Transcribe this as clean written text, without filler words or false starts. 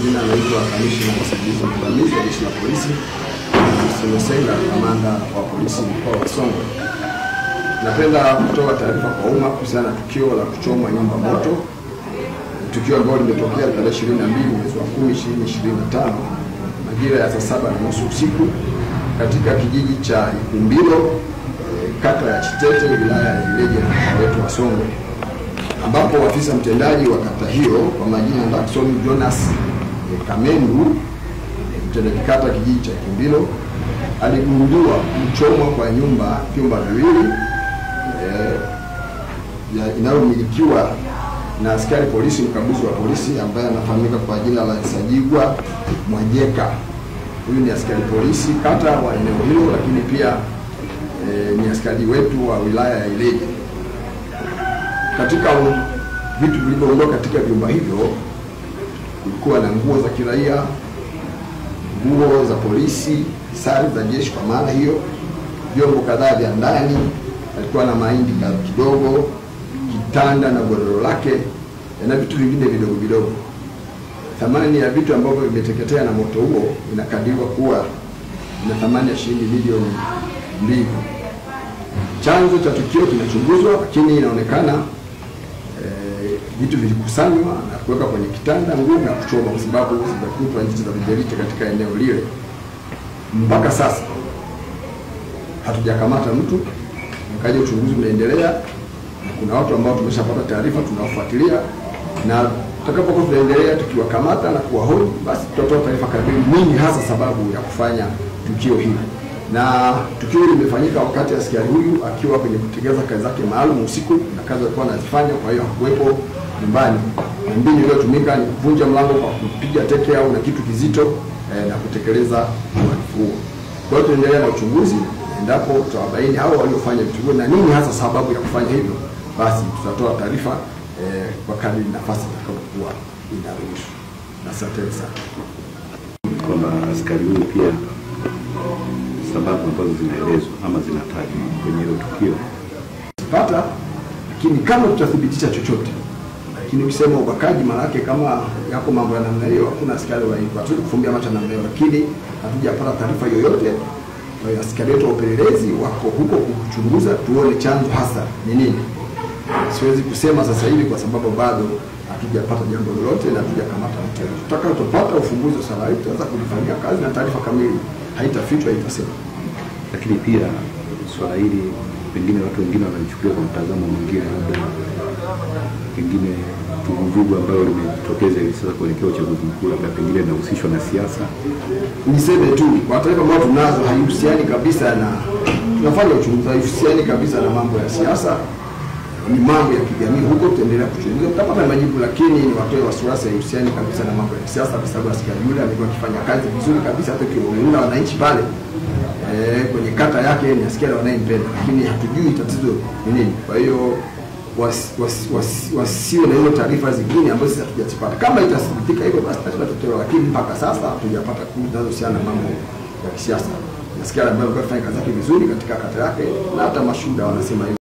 Jina naitwa Kamishna Msaidizi Mwandamizi wa Jeshi la Polisi, Msemaji Kamanda wa Polisi mkoa wa Songwe. Napenda kutoa taarifa kwa umma kuhusiana na tukio la kuchomwa nyumba moto. Tukio ambalo limetokea tarehe 22 mwezi wa 10 2025 majira ya saa 7:30 usiku katika kijiji cha Ikumbilo, kata ya Chitete, wilaya ya Ileje, mkoa wetu wa Songwe, ambapo afisa mtendaji wa kata hiyo kwa majina Jackson Jonas Kamendu, mtendaji kata kijiji cha Ikumbilo, aligundua kuchomwa kwa vyumba viwili inayomilikiwa na askari polisi mkaguzi wa polisi ambaye anafahamika kwa jina la Sajigwa Mwajeka. Huyu ni askari polisi kata wa eneo hilo, lakini pia ni askari wetu wa wilaya ya Ileje. Katika vitu vilivyoondoka katika vyumba hivyo kulikuwa na nguo za kiraia, nguo za polisi, sare za jeshi kwa maana hiyo, vyombo kadhaa vya ndani, alikuwa na mahindi kidogo, kitanda na godoro lake na vitu vingine vidogo vidogo. Thamani ya vitu ambavyo vimeteketea na moto huo inakadiriwa kuwa na thamani ya shilingi milioni 2. Chanzo cha tukio kinachunguzwa, lakini inaonekana vitu vilikusanywa na kuweka kwenye kitanda, nguo na kuchoma kwa sababu zimekutwa nje za viberiti katika eneo lile. Mpaka sasa hatujakamata mtu, mkaje uchunguzi unaendelea. Kuna watu ambao tumeshapata taarifa, tunawafuatilia, na tutakapokuwa tunaendelea tukiwakamata na kuwahoji, basi tutatoa taarifa kamili nini hasa sababu ya kufanya tukio hili. Na tukio hili limefanyika wakati askari huyu akiwa kwenye kutekeleza kazi zake maalum usiku, na kazi alikuwa anazifanya, kwa hiyo hakuwepo nyumbani. Mbinu iliyotumika ni kuvunja mlango kwa kupiga teke au na kitu kizito na kutekeleza uhalifu huo. Kwa hiyo tunaendelea na uchunguzi, endapo tutawabaini hao waliofanya vitu hivyo na nini hasa sababu ya kufanya hivyo, basi tutatoa taarifa kwa kadri nafasi itakapokuwa inaruhusu. Asante sana. Kwamba askari huyu pia sababu ambazo zinaelezwa ama zinatajwa kwenye hilo tukio sipata, lakini kama tutathibitisha chochote, lakini ukisema ubakaji maana yake kama yako mambo ya namna hiyo, hakuna askari hatuwezi kufumbia macho namna hiyo, lakini hatujapata taarifa yoyote. Askari wetu wa upelelezi wako huko kuchunguza, tuone chanzo hasa ni nini. Siwezi kusema sasa hivi kwa sababu bado hatujapata jambo lolote na hatujakamata mtu. Tutakapopata ufumbuzi wa swala hili tutaanza kulifanyia kazi na taarifa kamili haitafichwa, haitasema. Lakini pia swala hili pengine watu wengine wanalichukulia kwa mtazamo mwingine, labda pengine vuguvugu ambayo limetokeza hivi sasa kuelekea uchaguzi mkuu, labda pengine linahusishwa na siasa. Niseme tu kwa taarifa ambazo tunazo haihusiani kabisa na tunafanya uchunguzi, haihusiani kabisa na mambo ya siasa, ni mambo ya kijamii. Huko tutaendelea kuchunguza, tutapata majibu, lakini ni watoe wasiwasi, haihusiani kabisa na mambo ya siasa, kwa sababu askari yule amekuwa akifanya kazi vizuri kabisa, hata kiwaona wananchi pale kwenye kata yake ni askari wanayempenda, lakini hatujui tatizo ni nini. Kwa hiyo wasiwe na hizo taarifa zingine ambazo sisi hatujazipata. Kama itathibitika hivyo basi tutatoa, lakini mpaka sasa hatujapata kundi zinazohusiana na mambo ya kisiasa. Askari ambaye anafanya kazi yake vizuri katika kata yake, na hata mashuhuda wanasema hivyo.